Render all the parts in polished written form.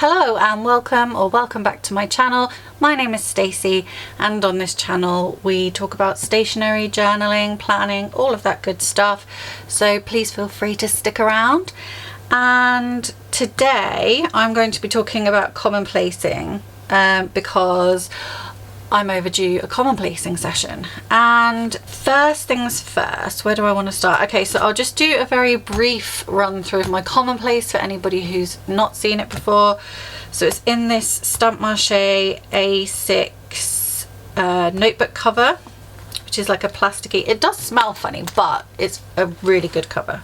Hello and welcome back to my channel. My name is Stacey, and on this channel we talk about stationery, journaling, planning, all of that good stuff, so please feel free to stick around. And today I'm going to be talking about commonplacing because I'm overdue a commonplacing session. And first things first, where do I want to start? Okay, so I'll just do a very brief run through of my commonplace for anybody who's not seen it before. So it's in this Stamp Marché A6 notebook cover, which is like a plasticky, it does smell funny, but it's a really good cover.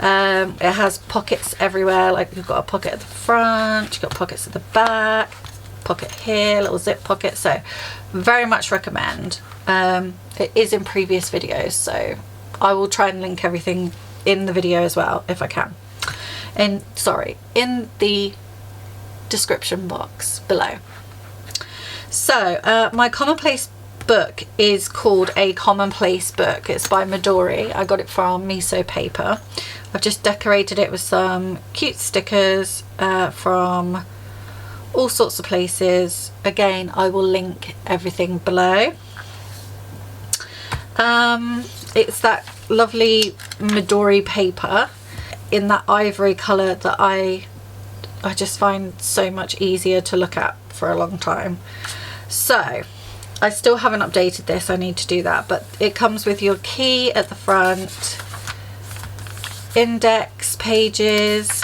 It has pockets everywhere, like you've got a pocket at the front, you've got pockets at the back, pocket here, little zip pocket, so very much recommend. It is in previous videos, so I will try and link everything in the video as well if I can, in the description box below. So my commonplace book is called A Commonplace Book. It's by Midori. I got it from miso paper. I've just decorated it with some cute stickers from all sorts of places. Again, I will link everything below. It's that lovely Midori paper in that ivory colour that I just find so much easier to look at for a long time. So I still haven't updated this, I need to do that, but it comes with your key at the front, index pages,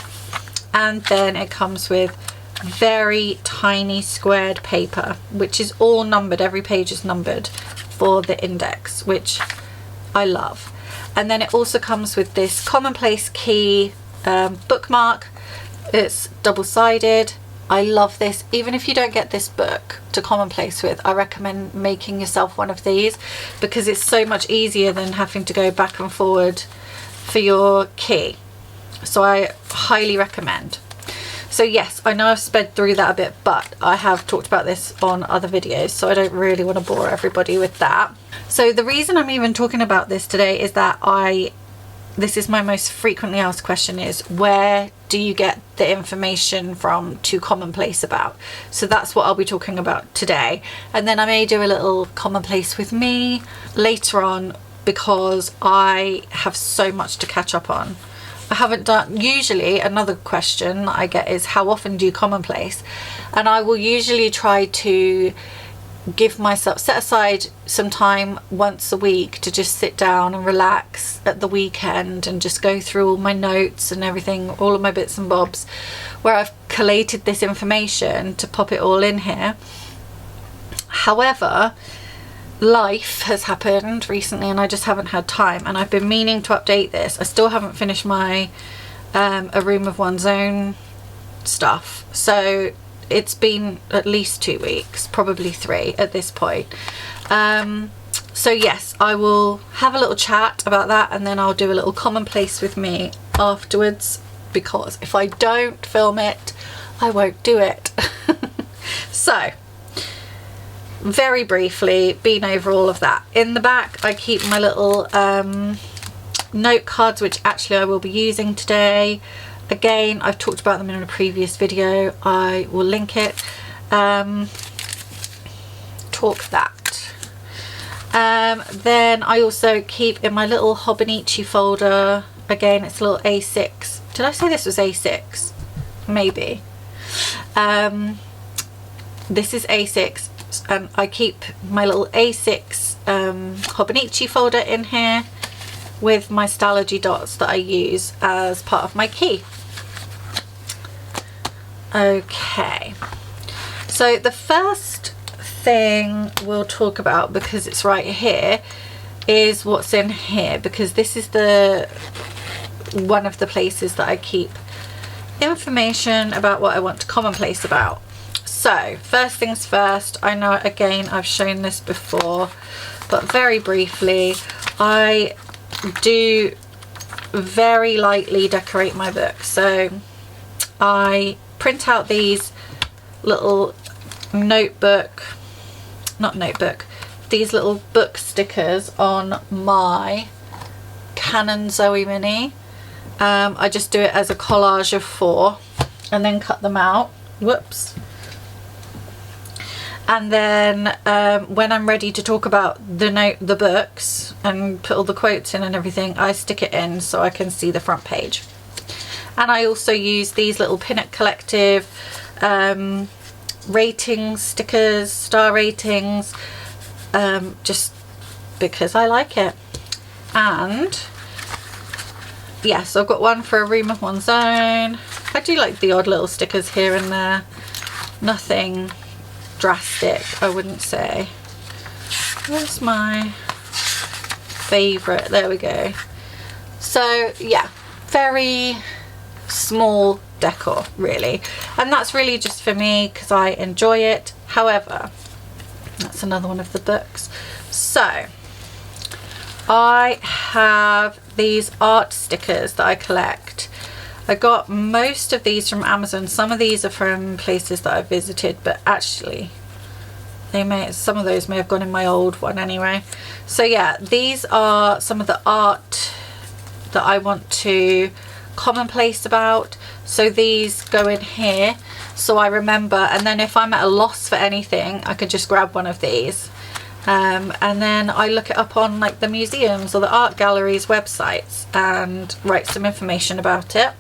and then it comes with very tiny squared paper, which is all numbered. Every page is numbered for the index, which I love. And then it also comes with this commonplace key bookmark. It's double-sided. I love this. Even if you don't get this book to commonplace with, I recommend making yourself one of these because it's so much easier than having to go back and forward for your key. So I highly recommend. So yes, I know I've sped through that a bit, but I have talked about this on other videos, so I don't really want to bore everybody with that. So the reason I'm even talking about this today is that this is my most frequently asked question, is where do you get the information from to commonplace about? So that's what I'll be talking about today. And then I may do a little commonplace with me later on because I have so much to catch up on. I haven't done, usually another question I get is how often do you commonplace? And I will usually try to give myself, set aside some time once a week to just sit down and relax at the weekend and just go through all my notes and everything, all of my bits and bobs, where I've collated this information to pop it all in here. However, life has happened recently and I just haven't had time, and I've been meaning to update this. I still haven't finished my A Room of One's Own stuff, so it's been at least 2 weeks, probably 3 at this point. So yes, I will have a little chat about that, and then I'll do a little commonplace with me afterwards, because if I don't film it I won't do it. So very briefly, been over all of that. In the back I keep my little note cards, which actually I will be using today. Again, I've talked about them in a previous video. I will link it. Talk that. Then I also keep in my little Hobonichi folder, again it's a little A6. Did I say this was A6? Maybe. This is A6. And I keep my little A6 Hobonichi folder in here with my Stalogy dots that I use as part of my key. Okay, so the first thing we'll talk about, because it's right here, is what's in here, because this is one of the places that I keep information about what I want to commonplace about. So first things first, I know again I've shown this before, but very briefly, I do very lightly decorate my book. So I print out these little these little book stickers on my Canon Zoe Mini. I just do it as a collage of 4 and then cut them out Whoops. And then when I'm ready to talk about the books and put all the quotes in and everything, I stick it in so I can see the front page. And I also use these little Pinup Collective rating stickers, star ratings, just because I like it. And yes, I've got one for a room of one's own. I do like the odd little stickers here and there. Nothing drastic, I wouldn't say. Where's my favourite? There we go. So yeah, very small decor really, and that's really just for me because I enjoy it. However, that's another one of the books. So I have these art stickers that I collect. I got most of these from Amazon. Some of these are from places that I visited, but actually some of those may have gone in my old one anyway. So yeah, these are some of the art that I want to commonplace about. So these go in here so I remember, and then if I'm at a loss for anything, I could just grab one of these. And then I look it up on like the museums or the art galleries websites and write some information about it.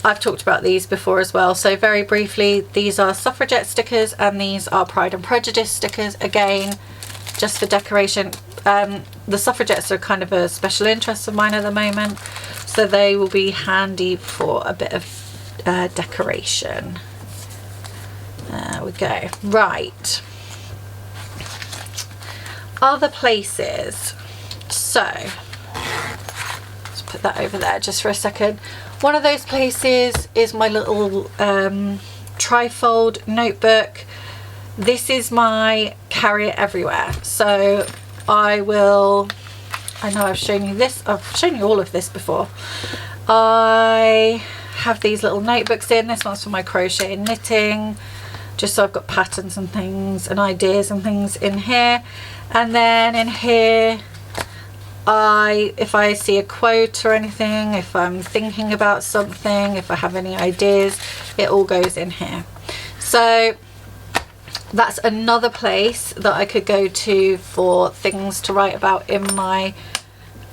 I've talked about these before as well, so very briefly, these are suffragette stickers and these are Pride and Prejudice stickers, again just for decoration. The suffragettes are kind of a special interest of mine at the moment, so they will be handy for a bit of decoration. There we go. Right, other places. So let's put that over there just for a second. One of those places is my little trifold notebook. This is my carry it everywhere. So I know I've shown you this, I've shown you all of this before. I have these little notebooks in. This one's for my crochet and knitting, just so I've got patterns and things and ideas and things in here. And then in here, if I see a quote or anything, if I'm thinking about something, if I have any ideas, it all goes in here. So that's another place that I could go to for things to write about in my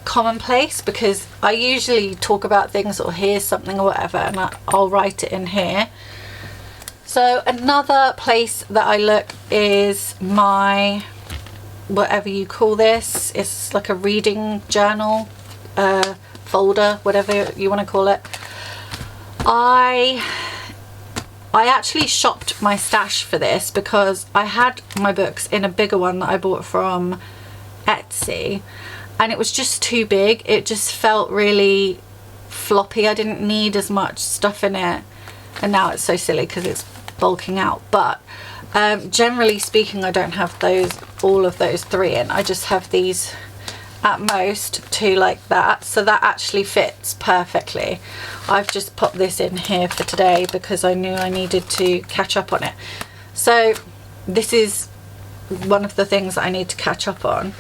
commonplace, because I usually talk about things or hear something or whatever, and I'll write it in here. So another place that I look is my, whatever you call this, it's like a reading journal folder, whatever you want to call it. I actually shopped my stash for this because I had my books in a bigger one that I bought from Etsy, and it was just too big. It just felt really floppy. I didn't need as much stuff in it, and now it's so silly because it's bulking out. But generally speaking, I don't have all of those three in. I just have these at most two like that, so that actually fits perfectly. I've just popped this in here for today because I knew I needed to catch up on it. So this is one of the things that I need to catch up on.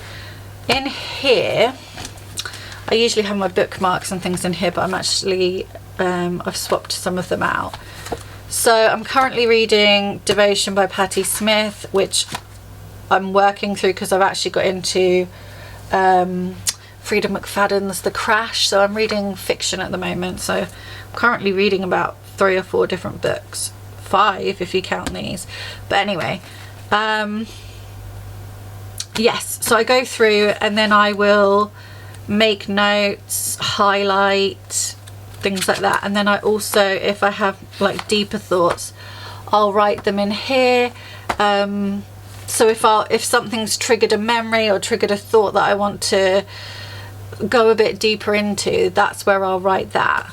In here, I usually have my bookmarks and things in here, but I'm actually I've swapped some of them out. So I'm currently reading Devotion by Patti Smith, which I'm working through because I've actually got into Frida McFadden's The Crash. So I'm reading fiction at the moment. So I'm currently reading about 3 or 4 different books. 5 if you count these. But anyway, yes, so I go through and then I will make notes, highlight, things like that. And then I also, if I have like deeper thoughts, I'll write them in here. So if something's triggered a memory or triggered a thought that I want to go a bit deeper into, that's where I'll write that.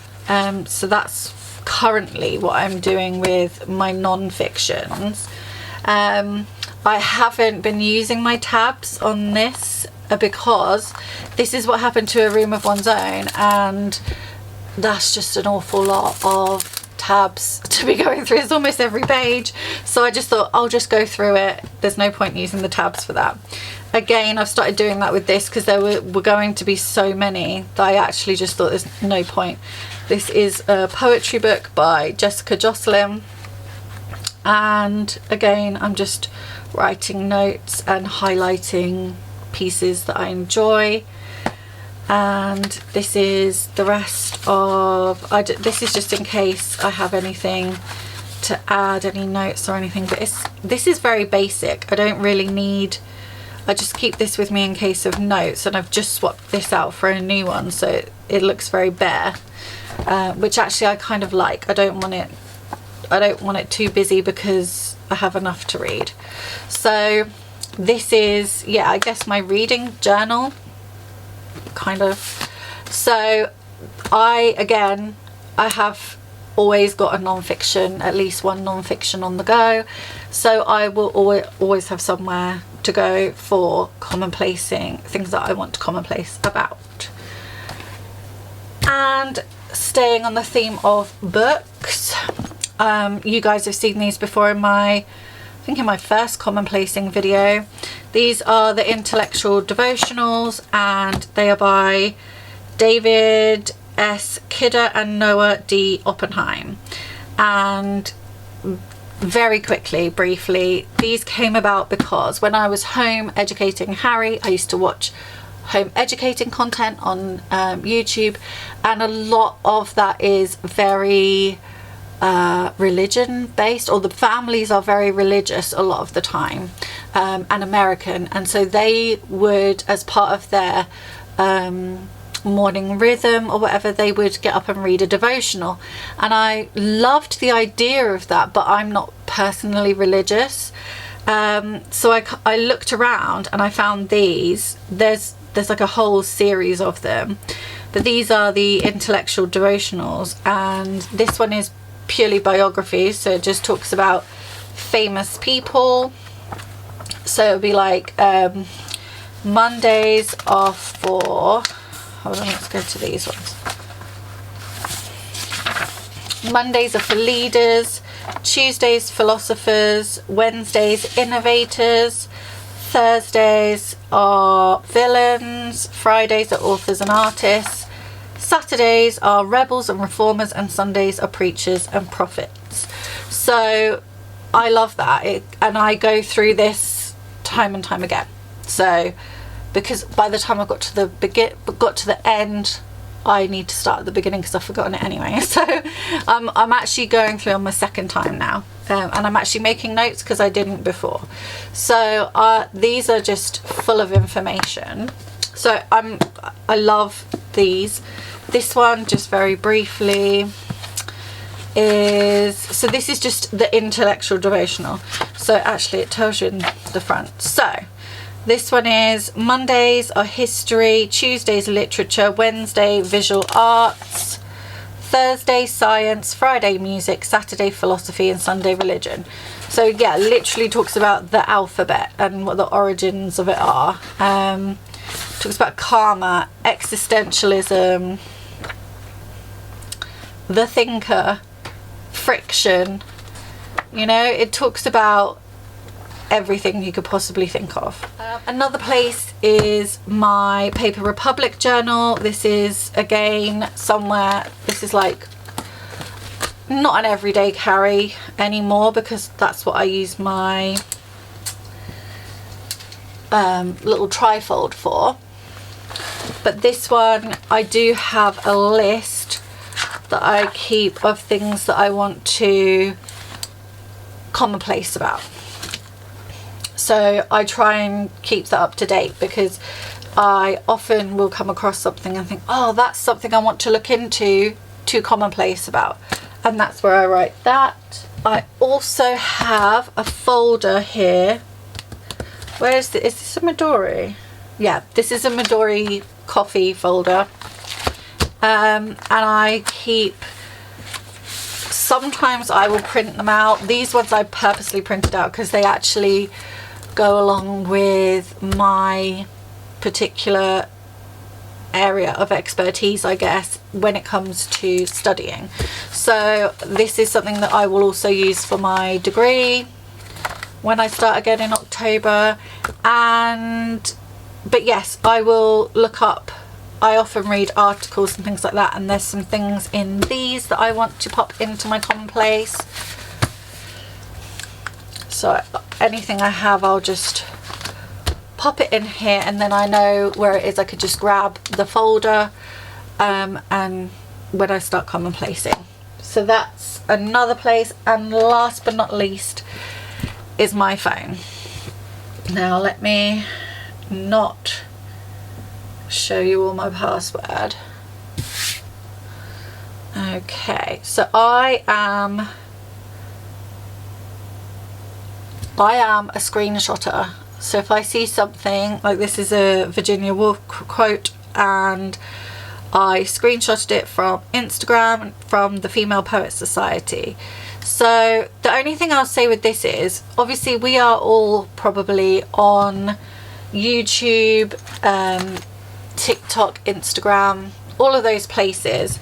So that's currently what I'm doing with my non-fictions. I haven't been using my tabs on this because this is what happened to A Room of One's Own, and that's just an awful lot of tabs to be going through. It's almost every page, so I just thought I'll just go through it. There's no point using the tabs for that. Again, I've started doing that with this because there were going to be so many that I actually just thought there's no point. This is a poetry book by Jessica Jocelyn, And again, I'm just writing notes and highlighting pieces that I enjoy. And this is the rest of, this is just in case I have anything to add, any notes or anything, but this is very basic. I don't really need, I just keep this with me in case of notes, and I've just swapped this out for a new one, so it looks very bare, which actually I kind of like. I don't want it too busy because I have enough to read. So this is, yeah, I guess my reading journal, kind of. So I have always got a non-fiction, at least one non-fiction on the go, so I will always have somewhere to go for commonplacing things that I want to commonplace about. And staying on the theme of books, you guys have seen these before in my first commonplacing video. These are the intellectual devotionals, and they are by David S. Kidder and Noah D. Oppenheim. And very quickly, briefly, these came about because when I was home educating Harry, I used to watch home educating content on YouTube, and a lot of that is very religion based, or the families are very religious a lot of the time, and American, and so they would, as part of their morning rhythm or whatever, they would get up and read a devotional, and I loved the idea of that, but I'm not personally religious, so I looked around and I found these. There's like a whole series of them, but these are the intellectual devotionals, and this one is purely biography, so it just talks about famous people. So it would be like Mondays are for, hold on, let's go to these ones. Mondays are for leaders, Tuesdays philosophers, Wednesdays innovators, Thursdays are villains, Fridays are authors and artists, Saturdays are rebels and reformers, and Sundays are preachers and prophets. So I love that, and I go through this time and time again. So because by the time I got to the end, I need to start at the beginning because I've forgotten it anyway. So I'm actually going through on my second time now, and I'm actually making notes because I didn't before. So these are just full of information. So I love these. This one, just very briefly, so this is just the intellectual devotional. So actually it tells you in the front. So this one is Mondays are history, Tuesdays literature, Wednesday visual arts, Thursday science, Friday music, Saturday philosophy, and Sunday religion. So yeah, literally talks about the alphabet and what the origins of it are. Talks about karma, existentialism, the thinker, friction, you know, it talks about everything you could possibly think of. Another place is my Paper Republic journal. This is again somewhere, this is like not an everyday carry anymore because that's what I use my little trifold for. But this one, I do have a list that I keep of things that I want to commonplace about. So I try and keep that up to date because I often will come across something and think, oh, that's something I want to look into to commonplace about. And that's where I write that. I also have a folder here. Where is this? Is this a Midori? Yeah, this is a Midori coffee folder. And I keep, sometimes I will print them out. These ones I purposely printed out because they actually go along with my particular area of expertise, I guess, when it comes to studying. So this is something that I will also use for my degree when I start again in October. But yes, I will look up, I often read articles and things like that, and there's some things in these that I want to pop into my commonplace. So anything I have, I'll just pop it in here, and then I know where it is. I could just grab the folder and when I start commonplacing. So that's another place. And last but not least is my phone. Now let me not show you all my password. Okay, so I am a screenshotter. So if I see something like this, is a Virginia Woolf quote, and I screenshotted it from Instagram, from the Female Poets Society. So the only thing I'll say with this is, obviously we are all probably on YouTube, TikTok, Instagram, all of those places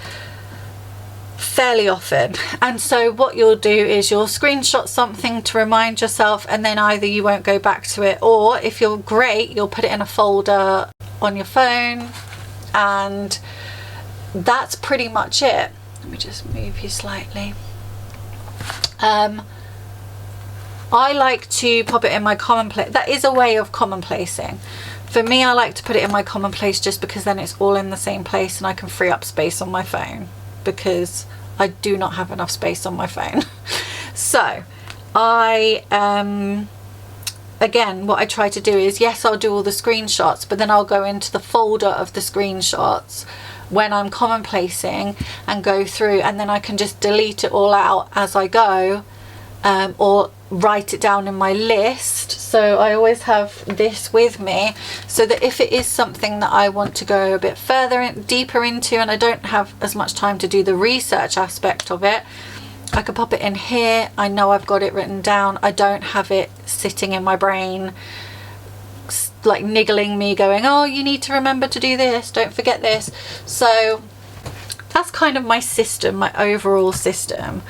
fairly often. And so what you'll do is you'll screenshot something to remind yourself, and then either you won't go back to it, or if you're great, you'll put it in a folder on your phone, and that's pretty much it. Let me just move you slightly. I like to pop it in my commonplace. That is a way of commonplacing. For me, I like to put it in my commonplace just because then it's all in the same place and I can free up space on my phone, because I do not have enough space on my phone. So I again, what I try to do is, yes, I'll do all the screenshots, but then I'll go into the folder of the screenshots when I'm commonplacing and go through, and then I can just delete it all out as I go, or write it down in my list. So I always have this with me, so that if it is something that I want to go a bit further deeper into, and I don't have as much time to do the research aspect of it, I can pop it in here. I know I've got it written down. I don't have it sitting in my brain like niggling me, going, oh, you need to remember to do this, don't forget this. So that's kind of my system, my overall system.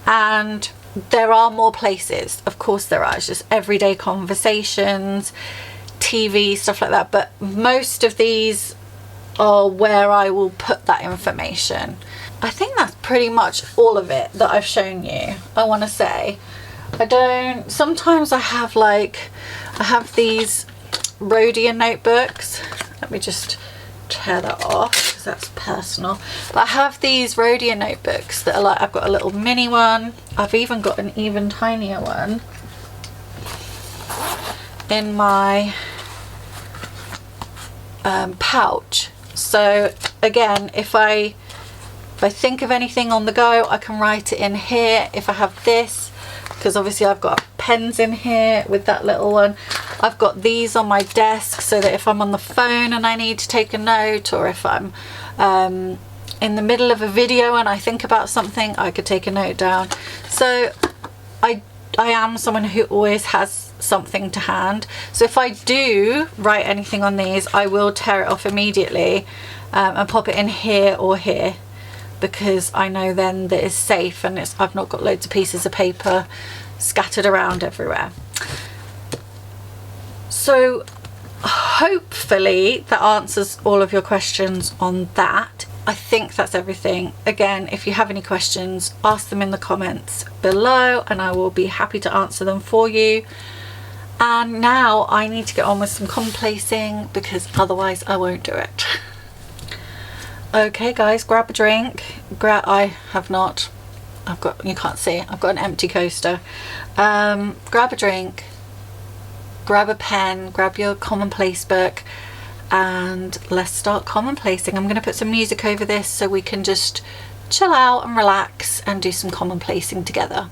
And there are more places, of course there are. It's just everyday conversations, TV, stuff like that, but most of these are where I will put that information. I think that's pretty much all of it that I've shown you. I want to say, sometimes I have these Rhodia notebooks. Let me just tear that off because that's personal. But I have these Rhodia notebooks that are like, I've got a little mini one. I've even got an even tinier one in my pouch. So again, if I think of anything on the go, I can write it in here. If I have this, because obviously I've got pens in here with that little one. I've got these on my desk so that if I'm on the phone and I need to take a note, or if I'm in the middle of a video and I think about something, I could take a note down. So I am someone who always has something to hand. So if I do write anything on these, I will tear it off immediately and pop it in here or here, because I know then that it's safe and I've not got loads of pieces of paper scattered around everywhere. So hopefully that answers all of your questions on that. I think that's everything. Again, if you have any questions, ask them in the comments below and I will be happy to answer them for you. And now I need to get on with some commonplacing, because otherwise I won't do it. Okay guys, grab a drink. I have not. You can't see, I've got an empty coaster. Grab a drink, grab a pen, grab your commonplace book, and let's start commonplacing. I'm going to put some music over this so we can just chill out and relax and do some commonplacing together.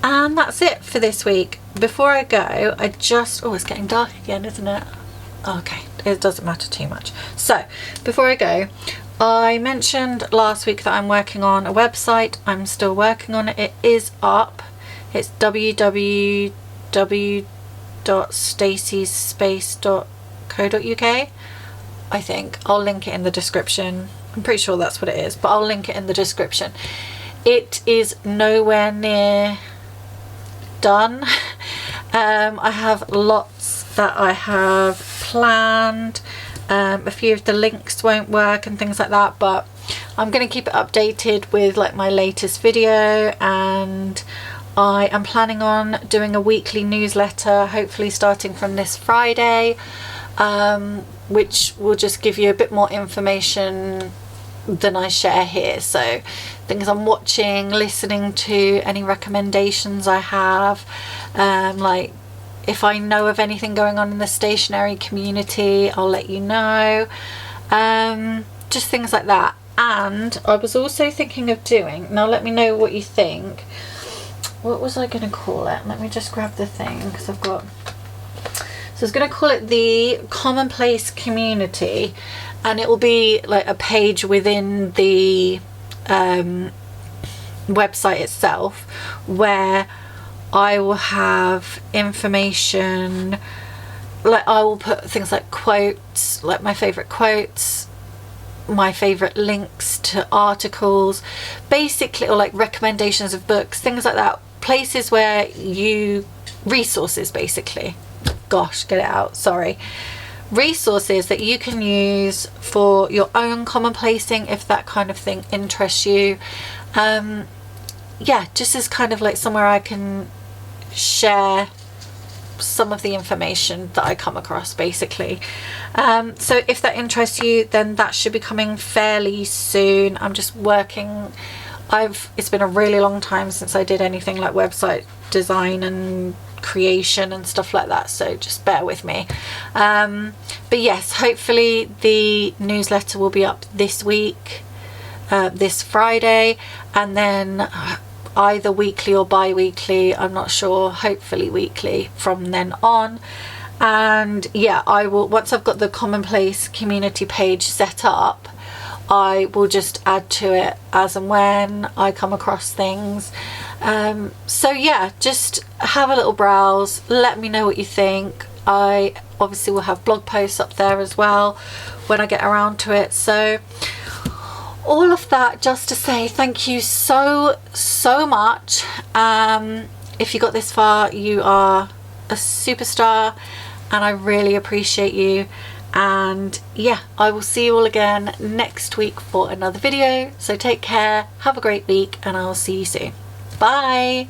And that's it for this week. Before I go, I just, oh, it's getting dark again, isn't it? Okay, it doesn't matter too much. So before I go, I mentioned last week that I'm working on a website. I'm still working on it. It is up. It's www.staceysspace.co.uk. I think I'll link it in the description. I'm pretty sure that's what it is, but I'll link it in the description. It is nowhere near done. I have lots that I have planned. A few of the links won't work and things like that, but I'm going to keep it updated with like my latest video, and I am planning on doing a weekly newsletter, hopefully starting from this Friday, which will just give you a bit more information than I share here. So things I'm watching, listening to, any recommendations I have, like if I know of anything going on in the stationery community, I'll let you know, just things like that. And I was also thinking of doing, now let me know what you think, what was I going to call it? Let me just grab the thing, because I've got, so I was going to call it the Commonplace Community, and it will be like a page within the website itself where I will have information, like I will put things like quotes, like my favourite quotes, my favourite links to articles, basically, or like recommendations of books, things like that, places where you, resources basically, gosh, get it out, sorry, resources that you can use for your own commonplacing if that kind of thing interests you. Yeah, just as kind of like somewhere I can share some of the information that I come across basically. So if that interests you, then that should be coming fairly soon. I'm just working, it's been a really long time since I did anything like website design and creation and stuff like that, so just bear with me. But yes, hopefully the newsletter will be up this week, this Friday, and then either weekly or bi-weekly, I'm not sure, hopefully weekly from then on. And yeah, I will, once I've got the Commonplace community page set up, I will just add to it as and when I come across things. So yeah, just have a little browse, let me know what you think. I obviously will have blog posts up there as well when I get around to it. So all of that just to say thank you so much. If you got this far, you are a superstar and I really appreciate you. And yeah, I will see you all again next week for another video. So take care, have a great week, and I'll see you soon. Bye.